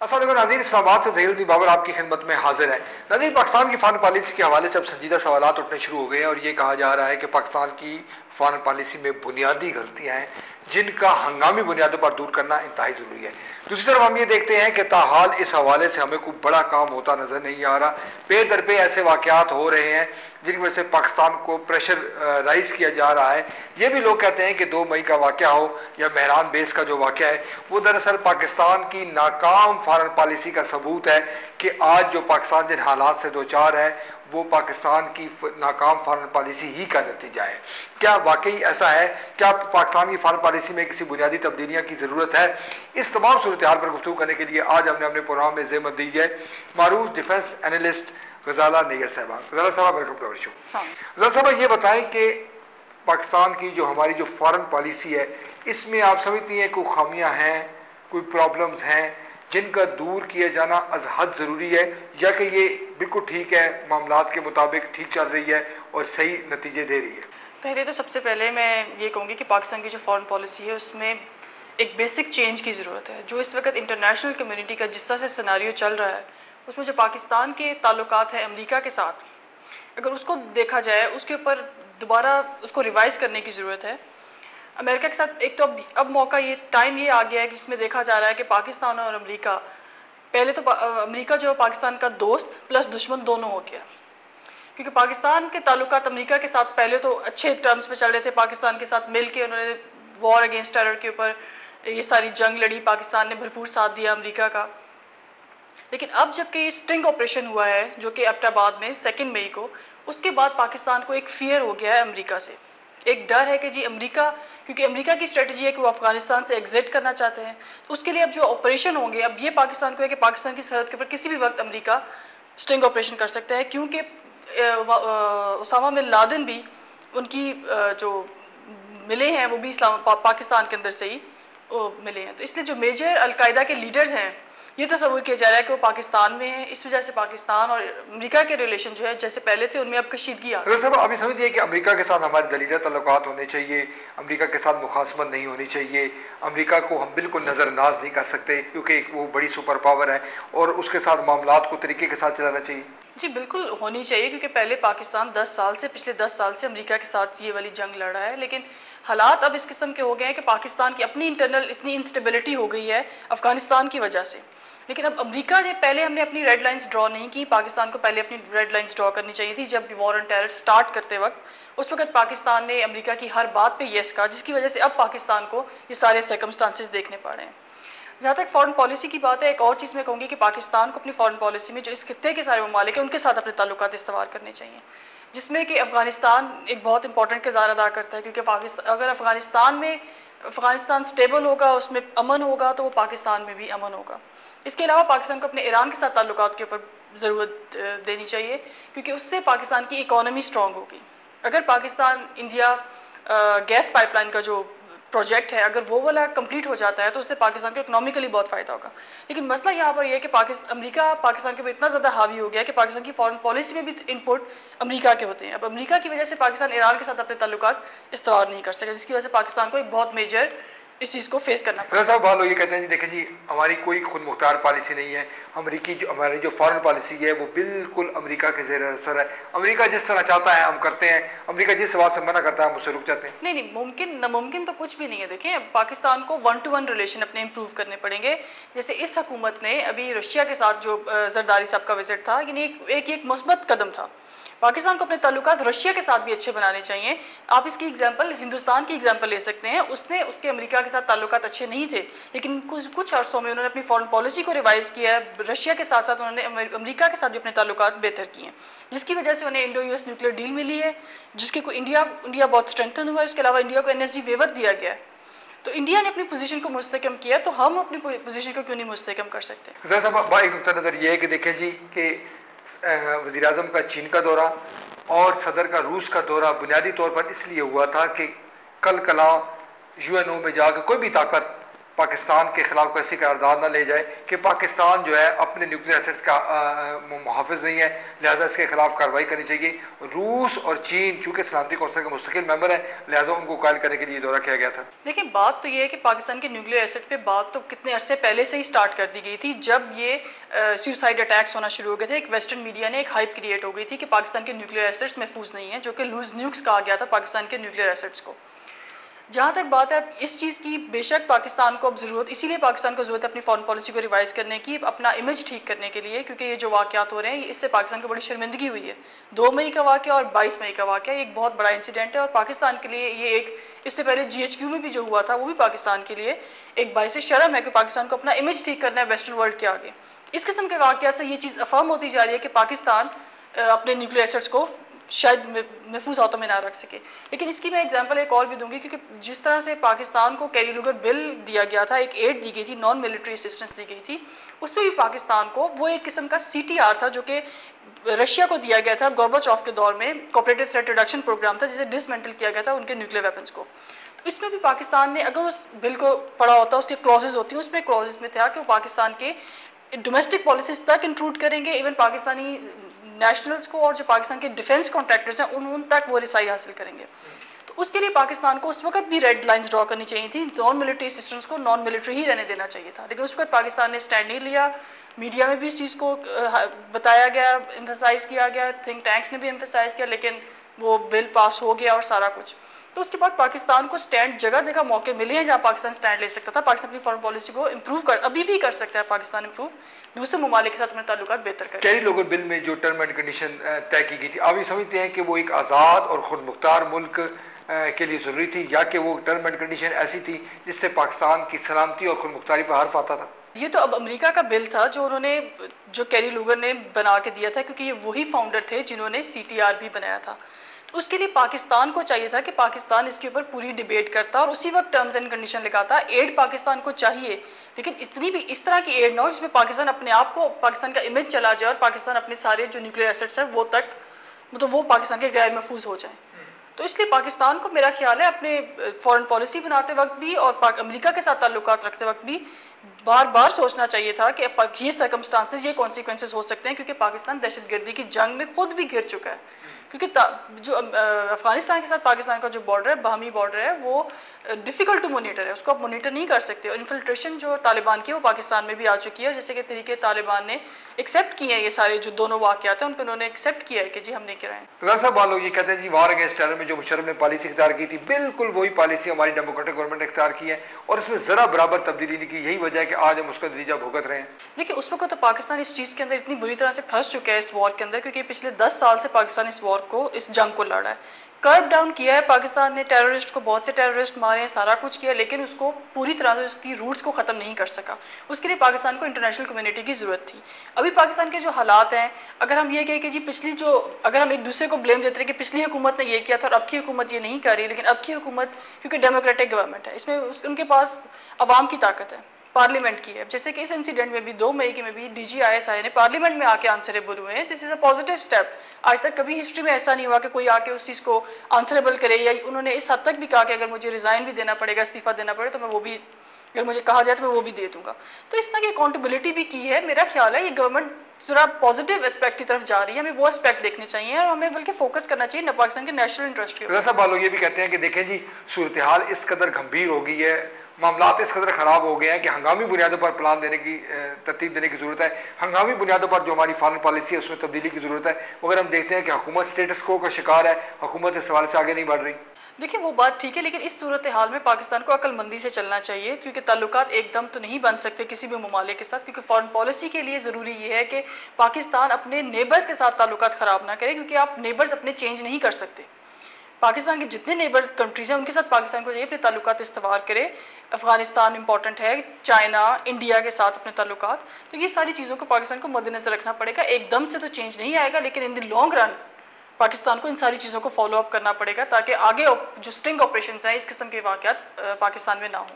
अस्सलाम वालेकुम नाज़रीन, इस्लामाबाद से ज़हीरुद्दीन बाबर आपकी खिदमत में हाजिर है। नाज़रीन, पाकिस्तान की फ़ॉरेन पॉलिसी के हवाले से अब संजीदा सवालात उठने शुरू हो गए हैं और ये कहा जा रहा है कि पाकिस्तान की फ़ॉरेन पॉलिसी में बुनियादी गलतियाँ हैं जिनका हंगामी बुनियादों पर दूर करना इंतहाई ज़रूरी है। दूसरी तरफ हम ये देखते हैं कि ताहाल इस हवाले से हमें कोई बड़ा काम होता नज़र नहीं आ रहा। पे दर पे ऐसे वाक़यात हो रहे हैं जिनकी वजह से पाकिस्तान को प्रेशर राइज किया जा रहा है। ये भी लोग कहते हैं कि 2 मई का वाक़या हो या मेहरान बेस का जो वाक़या है वो दरअसल पाकिस्तान की नाकाम फ़ॉरेन पॉलिसी का सबूत है कि आज जो पाकिस्तान जिन हालात से दो चार है वो पाकिस्तान की नाकाम फ़ॉरेन पॉलिसी ही का नतीजा है। क्या वाकई ऐसा है? क्या पाकिस्तान की फ़ॉरेन पॉलिसी में किसी बुनियादी तब्दीलियाँ की ज़रूरत है? इस तमाम सूरत हाल पर गुफ्तगू करने के लिए आज हमने अपने प्रोग्राम में ज़हमत दी है मारूफ डिफेंस एनालिस्ट गजाला नैयर साहबा। गजाला साहब, वेलकम टू आवर शो। गजाला साहब, ये बताएं कि पाकिस्तान की जो हमारी जो फ़ॉरेन पॉलिसी है इसमें आप समझती हैं कोई खामियां हैं, कोई प्रॉब्लम्स हैं जिनका दूर किया जाना अज़ हद ज़रूरी है, या कि ये बिल्कुल ठीक है, मामलात के मुताबिक ठीक चल रही है और सही नतीजे दे रही है? पहले तो सबसे पहले मैं ये कहूँगी कि पाकिस्तान की जो फ़ॉरेन पॉलिसी है उसमें एक बेसिक चेंज की ज़रूरत है। जो इस वक्त इंटरनेशनल कम्युनिटी का जिस तरह से सिनेरियो चल रहा है उसमें जो पाकिस्तान के ताल्लुकात हैं अमेरिका के साथ, अगर उसको देखा जाए उसके ऊपर दोबारा उसको रिवाइज़ करने की ज़रूरत है। अमेरिका के साथ एक तो अब मौका ये टाइम ये आ गया है जिसमें देखा जा रहा है कि पाकिस्तान और अमेरिका, पहले तो अमेरिका जो पाकिस्तान का दोस्त प्लस दुश्मन दोनों हो गया, क्योंकि पाकिस्तान के ताल्लुकात अमेरिका के साथ पहले तो अच्छे टर्म्स पे चल रहे थे। पाकिस्तान के साथ मिल के उन्होंने वॉर अगेंस्ट टेरर के ऊपर ये सारी जंग लड़ी, पाकिस्तान ने भरपूर साथ दिया अमेरिका का। लेकिन अब जबकि स्टिंग ऑपरेशन हुआ है जो कि एबटाबाद में 2 मई को, उसके बाद पाकिस्तान को एक फियर हो गया है अमेरिका से, एक डर है कि जी अमेरिका, क्योंकि अमेरिका की स्ट्रेटजी है कि वो अफगानिस्तान से एग्जिट करना चाहते हैं, तो उसके लिए अब जो ऑपरेशन होंगे अब ये पाकिस्तान को है कि पाकिस्तान की सरहद के ऊपर किसी भी वक्त अमेरिका स्टिंग ऑपरेशन कर सकता है, क्योंकि उसामा बिन लादेन भी उनकी जो मिले हैं वो भी पाकिस्तान के अंदर से ही मिले हैं। तो इसलिए जो मेजर अलकायदा के लीडर्स हैं ये तस्वुर किया जा रहा है कि वो पाकिस्तान में है। इस वजह से पाकिस्तान और अमेरिका के रिलेशन जो है जैसे पहले थे उनमें अब कशीदगी आ गई। साहब, अभी समझिए कि अमेरिका के साथ हमारे दलील तल्लुकात होने चाहिए, अमेरिका के साथ मुखासमत नहीं होनी चाहिए, अमेरिका को हम बिल्कुल नज़रअंदाज नहीं कर सकते क्योंकि वो बड़ी सुपर पावर है और उसके साथ मामलात को तरीके के साथ चलाना चाहिए। जी बिल्कुल होनी चाहिए, क्योंकि पहले पाकिस्तान पिछले 10 साल से अमेरिका के साथ ये वाली जंग लड़ रहा है, लेकिन हालात अब इस किस्म के हो गए हैं कि पाकिस्तान की अपनी इंटरनल इतनी इंस्टेबिलिटी हो गई है अफगानिस्तान की वजह से। लेकिन अब अमेरिका ने पहले हमने अपनी रेड लाइंस ड्रॉ नहीं की, पाकिस्तान को पहले अपनी रेड लाइंस ड्रॉ करनी चाहिए थी। जब वॉर ऑन टेरर स्टार्ट करते वक्त उस वक्त पाकिस्तान ने अमेरिका की हर बात पे येस कहा, जिसकी वजह से अब पाकिस्तान को ये सारे सर्कमस्टांसेस देखने पड़ रहे हैं। जहाँ तक फ़ॉरेन पॉलिसी की बात है, एक और चीज़ मैं कहूँगी कि पाकिस्तान को अपनी फ़ॉरेन पॉलिसी में जो इस खित्ते के सारे ममालिक हैं उनके साथ अपने ताल्लुकात इस्तवार करने चाहिए, जिसमें कि अफ़गानिस्तान एक बहुत इंपॉर्टेंट किरदार अदा करता है, क्योंकि अगर अफ़गानिस्तान स्टेबल होगा, उसमें अमन होगा, तो वो पाकिस्तान में भी अमन होगा। इसके अलावा पाकिस्तान को अपने ईरान के साथ ताल्लुकात के ऊपर ज़रूरत देनी चाहिए, क्योंकि उससे पाकिस्तान की इकॉनमी स्ट्रॉन्ग होगी। अगर पाकिस्तान इंडिया गैस पाइपलाइन का जो प्रोजेक्ट है अगर वो वाला कंप्लीट हो जाता है तो उससे पाकिस्तान को इकोनॉमिकली बहुत फ़ायदा होगा। लेकिन मसला यहाँ पर यह है कि अमेरिका पाकिस्तान के ऊपर इतना ज़्यादा हावी हो गया है कि पाकिस्तान की फॉरेन पॉलिसी में भी इनपुट अमेरिका के होते हैं। अब अमेरिका की वजह से पाकिस्तान ईरान के साथ अपने ताल्लुकात इस्तेमाल नहीं कर सके, जिसकी वजह से पाकिस्तान को एक बहुत मेजर इस चीज़ को फेस करना पड़ेगा। साहब, बहुत लोग ये कहते हैं जी देखें जी हमारी कोई खुद मुख्तार पॉलिसी नहीं है, हमारी जो फॉरेन पॉलिसी है वो बिल्कुल अमेरिका के ज़ेर असर है, अमेरिका जिस तरह चाहता है हम करते हैं, अमेरिका जिस बात से मना करता है हम उससे रुक जाते हैं। नहीं, मुमकिन नामुमकिन तो कुछ भी नहीं है। देखें, पाकिस्तान को 1-to-1 रिलेशन अपने इम्प्रूव करने पड़ेंगे। जैसे इस हुकूमत ने अभी रशिया के साथ जो जरदारी साहब का विजिट था, यानी एक मस्बत कदम था। पाकिस्तान को अपने ताल्लुकात रशिया के साथ भी अच्छे बनाने चाहिए। आप इसकी एग्जांपल हिंदुस्तान की एग्जांपल ले सकते हैं। उसके अमेरिका के साथ ताल्लुकात अच्छे नहीं थे, लेकिन कुछ अरसों में उन्होंने अपनी फॉरेन पॉलिसी को रिवाइज़ किया है। रशिया के साथ साथ उन्होंने अमेरिका के साथ भी अपने ताल्लुकात बेहतर किए हैं, जिसकी वजह से उन्हें इंडो यूएस न्यूक्लियर डील मिली है, जिसके को इंडिया बहुत स्ट्रेंथन हुआ है। उसके अलावा इंडिया को एनएसजी वेवर दिया गया है। तो इंडिया ने अपनी पोजीशन को मुस्तकम किया, तो हम अपनी पोजीशन को क्यों नहीं मुस्तकम कर सकते? एक नुक्ता नज़र ये है कि देखें जी कि वज़ीर-ए-आज़म का चीन का दौरा और सदर का रूस का दौरा बुनियादी तौर पर इसलिए हुआ था कि कल कला यूएनओ में जाकर कोई भी ताकत पाकिस्तान के खिलाफ कैसी करारदाद ना ले जाए कि पाकिस्तान जो है अपने न्यूक्लियर एसेट्स का मुहाफ़िज़ नहीं है, लिहाजा इसके खिलाफ कार्रवाई करनी चाहिए। रूस और चीन चूँकि सलामती कौंसिल के मुस्तकिल मेंबर है, लिहाजा उनको कायल करने के लिए दौरा किया गया था। देखिए, बात तो ये है कि पाकिस्तान के न्यूक्लियर एसेट पे बात तो कितने अरसे पहले से ही स्टार्ट कर दी गई थी, जब ये सुसाइड अटैक्स होना शुरू हो गए थे। एक वेस्टर्न मीडिया ने एक हाइप क्रिएट हो गई थी कि पाकिस्तान के न्यूक्लियर एसेट्स महफूज नहीं है, जो कि लूज न्यूक्स कहा गया था पाकिस्तान के न्यूक्लियर एसेट्स को। जहाँ तक बात है इस चीज़ की, बेशक पाकिस्तान को अब ज़रूरत, इसीलिए पाकिस्तान को ज़रूरत है अपनी फॉरेन पॉलिसी को रिवाइज़ करने की, अपना इमेज ठीक करने के लिए, क्योंकि ये जो वाक़यात हो रहे हैं इससे पाकिस्तान को बड़ी शर्मिंदगी हुई है। 2 मई का वाक़या और 22 मई का वाक़या एक बहुत बड़ा इंसिडेंट है, और पाकिस्तान के लिए ये एक, इससे पहले GHQ में भी जो हुआ था वो भी पाकिस्तान के लिए एक बाइस शर्म है कि पाकिस्तान को अपना इमेज ठीक करना है वेस्टर्न वर्ल्ड के आगे। इस किस्म के वाक़यात से ये चीज़ अफर्म होती जा रही है कि पाकिस्तान अपने न्यूक्लियर एसेट्स को शायद महफूज हाथों में ना रख सके। लेकिन इसकी मैं एग्जांपल एक और भी दूंगी, क्योंकि जिस तरह से पाकिस्तान को कैरी लुगर बिल दिया गया था, एक एड दी गई थी, नॉन मिलिट्री असिस्टेंस दी गई थी, उसमें भी पाकिस्तान को वो एक किस्म का CTR था जो कि रशिया को दिया गया था गोर्बाचोव के दौर में, कोऑपरेटिव थ्रेट रिडक्शन प्रोग्राम था, जिसे डिसमेंटल किया गया था उनके न्यूक्लियर वेपन्स को। तो इसमें भी पाकिस्तान ने, अगर उस बिल को पढ़ा होता, उसके क्लॉजेज होती हैं, उसमें क्लॉजेज में था कि वो पाकिस्तान के डोमेस्टिक पॉलिसीज तक इंक्लूड करेंगे, इवन पाकिस्तानी नेशनल्स को, और जो पाकिस्तान के डिफेंस कॉन्ट्रैक्टर्स हैं उन तक वो रिसाई हासिल करेंगे। तो उसके लिए पाकिस्तान को उस वक्त भी रेड लाइंस ड्रॉ करनी चाहिए थी, नॉन मिलिट्री असिस्टेंस को नॉन मिलिट्री ही रहने देना चाहिए था, लेकिन उस वक्त पाकिस्तान ने स्टैंड नहीं लिया। मीडिया में भी इस चीज़ को बताया गया, एम्फेसाइज किया गया, थिंक टैंक्स ने भी एम्फेसाइज किया, लेकिन वो बिल पास हो गया और सारा कुछ। तो उसके बाद पाकिस्तान को स्टैंड, जगह जगह मौके मिले हैं जहाँ पाकिस्तान स्टैंड ले सकता था। पाकिस्तान अपनी फॉरेन पॉलिसी को इम्प्रूव कर, अभी भी कर सकता है पाकिस्तान इम्प्रूव, दूसरे ममालिक के साथ अपने ताल्लुकात बेहतर करें। कैरी लुगर बिल में जो टर्म एंड कंडीशन तय की गई थी, आप ये समझते हैं कि वो एक आज़ाद और खुद मुख्तार मुल्क के लिए ज़रूरी थी, या कि वो टर्म एंड कंडीशन ऐसी थी जिससे पाकिस्तान की सलामती और खुद मुख्तारी पर हर्फ आता था? ये तो अब अमेरिका का बिल था जो उन्होंने, जो कैरी लुगर ने बना के दिया था, क्योंकि ये वही फाउंडर थे जिन्होंने CTR भी बनाया था। तो उसके लिए पाकिस्तान को चाहिए था कि पाकिस्तान इसके ऊपर पूरी डिबेट करता और उसी वक्त टर्म्स एंड कंडीशन लिखाता। एड पाकिस्तान को चाहिए, लेकिन इतनी भी इस तरह की एड ना हो जिसमें पाकिस्तान अपने आप को, पाकिस्तान का इमेज चला जाए और पाकिस्तान अपने सारे जो न्यूक्लियर एसेट्स हैं वो तक, मतलब वो पाकिस्तान के गैर महफूज हो जाए। तो इसलिए पाकिस्तान को, मेरा ख्याल है, अपने फॉरेन पॉलिसी बनाते वक्त भी और अमेरिका के साथ ताल्लुकात रखते वक्त भी बार बार सोचना चाहिए था कि ये सर्कमस्टांसेस, ये कॉन्सिक्वेंसेस हो सकते हैं, क्योंकि पाकिस्तान दहशतगर्दी की जंग में खुद भी घिर चुका है। क्योंकि जो अफगानिस्तान के साथ पाकिस्तान का जो बॉर्डर है, बाहमी बॉर्डर है, वो डिफ़िकल्ट टू मोनीटर है, उसको आप मोनीटर नहीं कर सकते। और इन्फिल्ट्रेशन जो तालिबान की है वो पाकिस्तान में भी आ चुकी है, जैसे कि तरीके तालिबान ने एक्सेप्ट किए हैं ये सारे जो दोनों वाक़यात हैं, उन पर उन्होंने एक्सेप्ट किया है कि जी हमने कराए। तो साहब, मान लो ये कहते हैं जी वार अगेंस्ट टेरर में जो मुशर्रफ ने पॉलिसी इख्तियार की थी, बिल्कुल वही पॉलिसी हमारी डेमोक्रेटिक गवर्नमेंट ने इख्तियार की है, और इसमें ज़रा बराबर तब्दीली नहीं की। यही वजह है कि आज हम उसका नतीजा भुगत रहे हैं। देखिए, उस वक्त तो पाकिस्तान इस चीज़ के अंदर इतनी बुरी तरह से फंस चुका है, इस वॉर के अंदर, क्योंकि पिछले 10 साल से पाकिस्तान इस वॉर को, इस जंग को लड़ा है। कर्व डाउन किया है पाकिस्तान ने, टेररिस्ट को, बहुत से टेररिस्ट मारे हैं, सारा कुछ किया, लेकिन उसको पूरी तरह से उसकी रूट्स को ख़त्म नहीं कर सका। उसके लिए पाकिस्तान को इंटरनेशनल कम्युनिटी की ज़रूरत थी। अभी पाकिस्तान के जो हालात हैं, अगर हम ये कहें कि जी पिछली जो, अगर हम एक दूसरे को ब्लेम देते हैं कि पिछली हुकूमत ने ये किया था और अब की हुकूमत ये नहीं कर रही, लेकिन अब की हुकूमत क्योंकि डेमोक्रेटिक गवर्नमेंट है, इसमें उनके पास अवाम की ताकत है, पार्लियामेंट की है। जैसे कि इस इंसिडेंट में भी 2 मई के में भी DGISI ने पार्लियामेंट में आके आंसरेबल हुए हैं। This is a positive step. आज तक कभी हिस्ट्री में ऐसा नहीं हुआ कि कोई आके उस चीज़ को आंसरेबल करे, या उन्होंने इस हद तक भी कहा कि अगर मुझे रिज़ाइन भी देना पड़ेगा, इस्तीफ़ा देना पड़े, तो मैं वो भी, अगर मुझे कहा जाए तो मैं वो भी दे दूँगा। तो इस तरह की अकाउंटेबिलिटी भी की है। मेरा ख्याल है ये गवर्नमेंट जरा पॉजिटिव एस्पेक्ट की तरफ जा रही है, हमें वो एस्पेक्ट देखने चाहिए और हमें बल्कि फोकस करना चाहिए पाकिस्तान के नेशनल इंटरेस्ट के ऊपर। साहब, लोग ये भी कहते हैं कि देखें जी, सूरत हाल इस कदर गंभीर हो गई है, मामलात इस कदर ख़राब हो गए हैं कि हंगामी बुनियादों पर प्लान देने की, तरतीब देने की ज़रूरत है। हंगामी बुनियादों पर जो हमारी फॉरेन पॉलिसी है उसमें तब्दीली की ज़रूरत है। मगर हम देखते हैं कि हुकूमत स्टेटस को का शिकार है, हुकूमत इस सवाल से आगे नहीं बढ़ रही। देखिए, वो बात ठीक है, लेकिन इस सूरत हाल में पाकिस्तान को अक्लमंदी से चलना चाहिए, क्योंकि ताल्लुकात एकदम तो नहीं बन सकते किसी भी ममालिक के साथ, क्योंकि फॉरेन पॉलिसी के लिए ज़रूरी ये है कि पाकिस्तान अपने नेबर्स के साथ ताल्लुकात ख़राब ना करे, क्योंकि आप नेबर्स अपने चेंज नहीं कर सकते। पाकिस्तान के जितने नेबर कंट्रीज़ हैं उनके साथ पाकिस्तान को चाहिए अपने ताल्लुकात इस्तवार करे। अफ़गानिस्तान इंपॉर्टेंट है, चाइना, इंडिया के साथ अपने ताल्लुकात, तो ये सारी चीज़ों को पाकिस्तान को मद्देनज़र रखना पड़ेगा। एकदम से तो चेंज नहीं आएगा, लेकिन in the long run Pakistan को इन सारी चीज़ों को फॉलो अप करना पड़ेगा, ताकि आगे जो स्टिंग ऑपरेशंस हैं इस किस्म के वाक़यात पाकिस्तान में ना हो।